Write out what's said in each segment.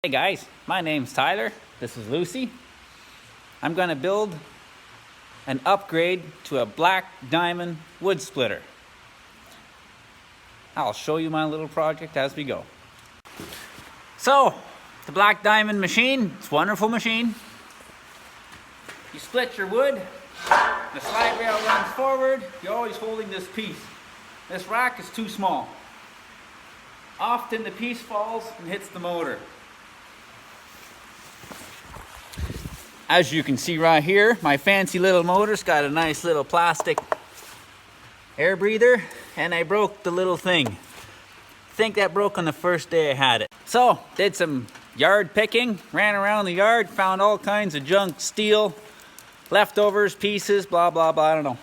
Hey guys, my name's Tyler. This is Lucy. I'm going to build an upgrade to a black diamond wood splitter. I'll show you my little project as we go. So, the black diamond machine, it's a wonderful machine. You split your wood, the slide rail runs forward, you're always holding this piece. This rack is too small. Often the piece falls and hits the motor. As you can see right here, my fancy little motor's got a nice little plastic air breather, and I broke the little thing. I think that broke on the first day I had it. So, did some yard picking, ran around the yard, found all kinds of junk, steel, leftovers, pieces, blah, blah, blah, I don't know.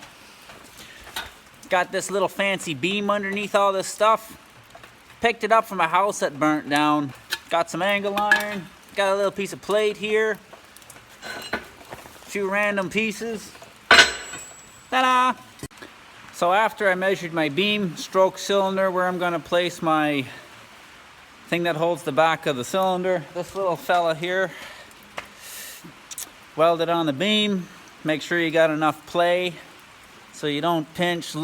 Got this little fancy beam underneath all this stuff. Picked it up from a house that burnt down. Got some angle iron, got a little piece of plate here. Few random pieces. Ta-da! So after I measured my beam, stroke cylinder, where I'm going to place my thing that holds the back of the cylinder, this little fella here, weld it on the beam. Make sure you got enough play so you don't pinch.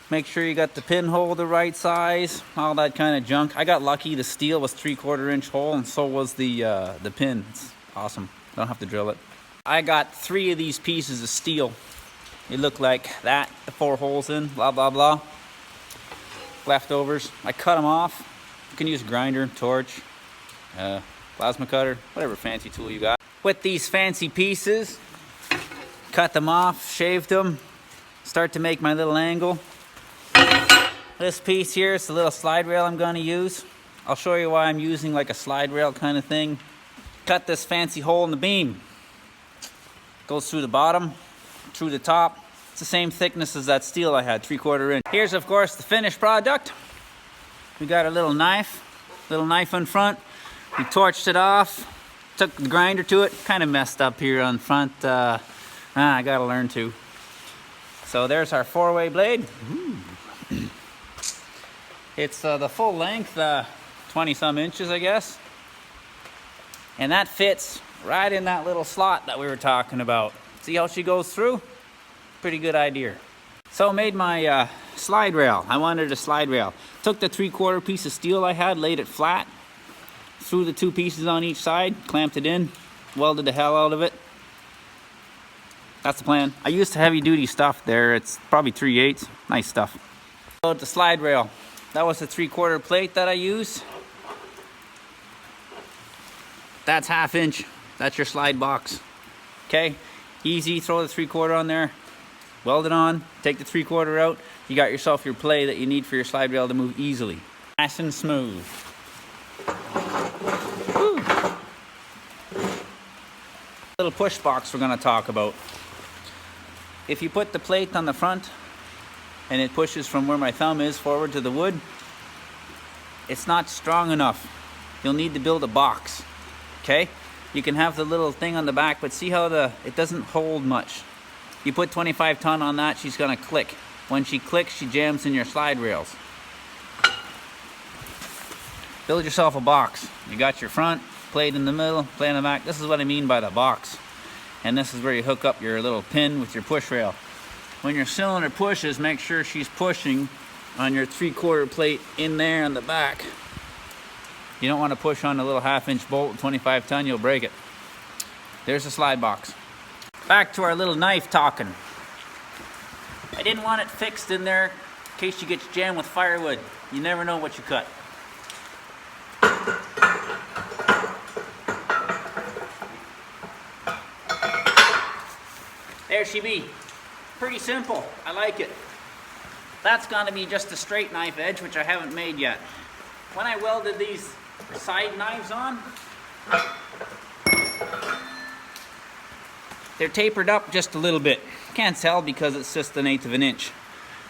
Make sure you got the pinhole the right size, all that kind of junk. I got lucky, the steel was 3/4 inch hole, and so was the pin. It's awesome. Don't have to drill it. I got 3 of these pieces of steel. They look like that, the 4 holes in, blah, blah, blah. Leftovers. I cut them off. You can use a grinder, torch, plasma cutter, whatever fancy tool you got. With these fancy pieces, cut them off, shaved them, start to make my little angle. This piece here is the little slide rail I'm going to use. I'll show you why I'm using like a slide rail kind of thing. Cut this fancy hole in the beam. Goes through the bottom, through the top. It's the same thickness as that steel I had, 3/4 inch. Here's of course the finished product. We got a little knife in front. We torched it off, took the grinder to it. Kind of messed up here on front. I gotta learn to. So there's our 4-way blade. It's the full length, 20 some inches I guess. And that fits right in that little slot that we were talking about. See how she goes through? Pretty good idea. So I made my slide rail. I wanted a slide rail. Took the 3/4 piece of steel I had, laid it flat, threw the 2 pieces on each side, clamped it in, welded the hell out of it. That's the plan. I used heavy duty stuff there. It's probably 3/8. Nice stuff. So the slide rail. That was the 3/4 plate that I used. That's 1/2 inch. That's your slide box. Okay, easy. Throw the 3/4 on there, weld it on, take the 3/4 out. You got yourself your play that you need for your slide rail to move easily. Nice and smooth. Woo. Little push box we're going to talk about. If you put the plate on the front and it pushes from where my thumb is forward to the wood, it's not strong enough. You'll need to build a box. Okay, you can have the little thing on the back, but see how it doesn't hold much. You put 25 ton on that, she's gonna click. When she clicks, she jams in your slide rails. Build yourself a box. You got your front, plate in the middle, plate in the back. This is what I mean by the box. And this is where you hook up your little pin with your push rail. When your cylinder pushes, make sure she's pushing on your 3/4 plate in there on the back. You don't want to push on a little 1/2 inch bolt, 25 ton, you'll break it. There's the slide box. Back to our little knife talking. I didn't want it fixed in there in case you get jammed with firewood. You never know what you cut. There she be. Pretty simple. I like it. That's gonna be just a straight knife edge, which I haven't made yet. When I welded these side knives on, they're tapered up just a little bit. Can't tell because it's just 1/8 of an inch.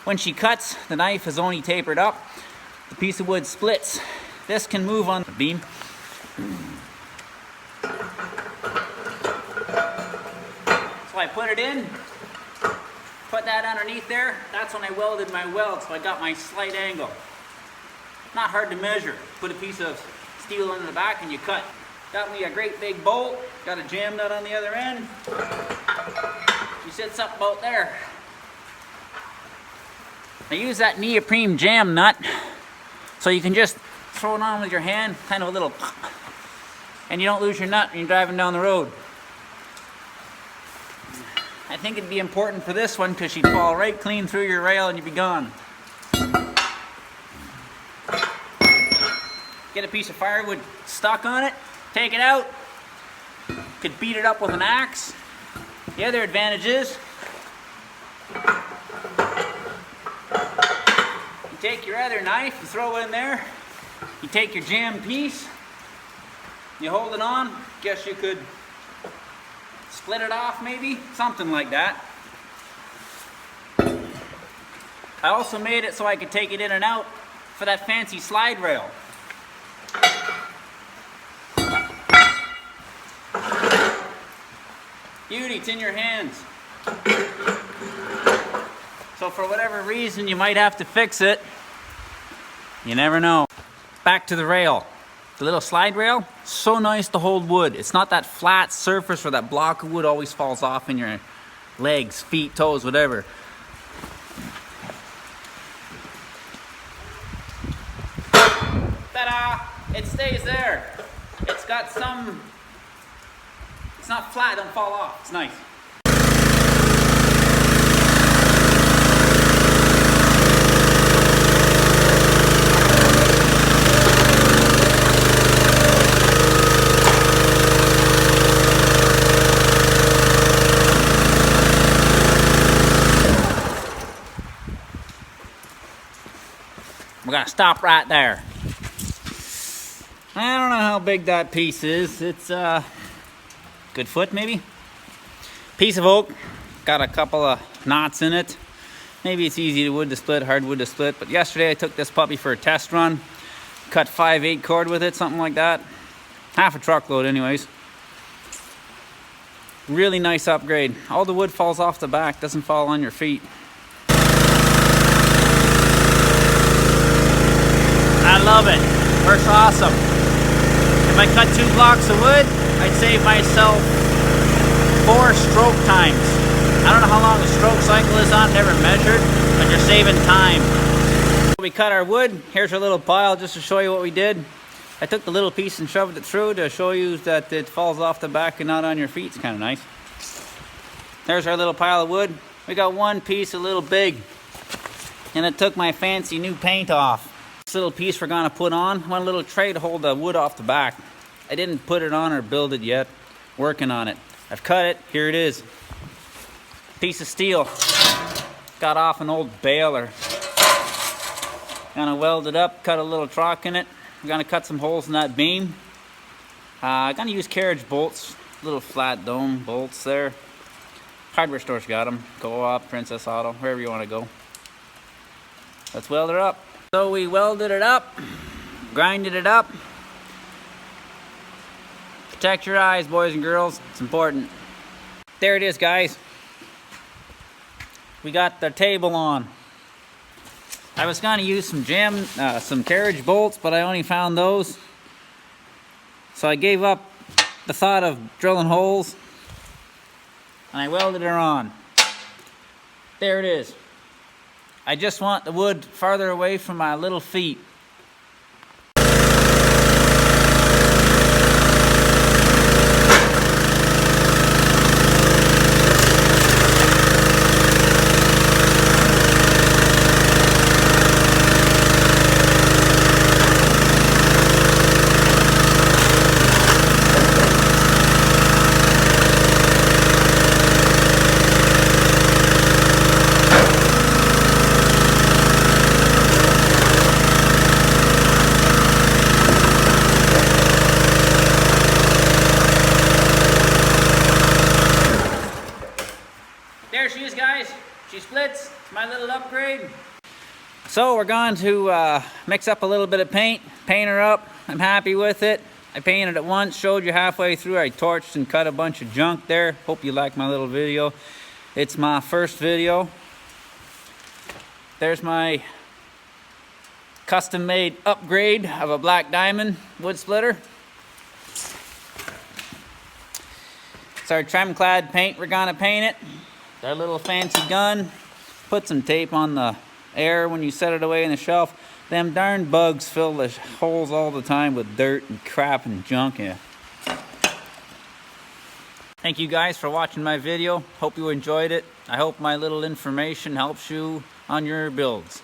When she cuts, the knife is only tapered up. The piece of wood splits. This can move on the beam. So I put it in, put that underneath there. That's when I welded my weld, so I got my slight angle. Not hard to measure. Put a piece of steel in the back and you cut. Got me a great big bolt, got a jam nut on the other end. She sits up about there. I use that neoprene jam nut so you can just throw it on with your hand, kind of a little, and you don't lose your nut when you're driving down the road. I think it'd be important for this one because she'd fall right clean through your rail and you'd be gone. Get a piece of firewood stuck on it, take it out. Could beat it up with an axe. The other advantage is you take your other knife, you throw it in there, you take your jam piece, you hold it on. Guess you could split it off maybe, something like that. I also made it so I could take it in and out for that fancy slide rail. Beauty, it's in your hands. So for whatever reason you might have to fix it. You never know. Back to the rail. The little slide rail, so nice to hold wood. It's not that flat surface where that block of wood always falls off in your legs, feet, toes, whatever. Ta-da! It stays there. It's got some, it's not flat, it don't fall off. It's nice. We're gonna stop right there. I don't know how big that piece is. It's a good foot maybe. Piece of oak, got a couple of knots in it. Maybe it's easy wood to split, hard wood to split. But yesterday I took this puppy for a test run. Cut 5/8 cord with it, something like that. Half a truckload anyways. Really nice upgrade. All the wood falls off the back, doesn't fall on your feet. I love it. Works awesome. If I cut 2 blocks of wood, I'd save myself 4 stroke times. I don't know how long a stroke cycle is on, never measured, but you're saving time. We cut our wood. Here's our little pile just to show you what we did. I took the little piece and shoved it through to show you that it falls off the back and not on your feet. It's kind of nice. There's our little pile of wood. We got one piece a little big, and it took my fancy new paint off. This little piece we're gonna put on. I want a little tray to hold the wood off the back. I didn't put it on or build it yet. Working on it. I've cut it. Here it is. Piece of steel. Got off an old baler. Gonna weld it up. Cut a little trock in it. I'm gonna cut some holes in that beam. I'm gonna use carriage bolts. Little flat dome bolts there. Hardware stores got them. Co-op, Princess Auto, wherever you want to go. Let's weld it up. So we welded it up, grinded it up. Protect your eyes, boys and girls. It's important. There it is, guys. We got the table on. I was going to use some carriage bolts, but I only found those. So I gave up the thought of drilling holes, and I welded her on. There it is. I just want the wood farther away from my little feet. There she is, guys. She splits. It's my little upgrade. So we're going to mix up a little bit of paint, paint her up. I'm happy with it. I painted it once, showed you halfway through. I torched and cut a bunch of junk there. Hope you like my little video. It's my first video. There's my custom made upgrade of a black diamond wood splitter. It's our trim-clad paint we're gonna paint it. Our little fancy gun. Put some tape on the air when you set it away in the shelf. Them darn bugs fill the holes all the time with dirt and crap and junk. Yeah. Thank you guys for watching my video. Hope you enjoyed it. I hope my little information helps you on your builds.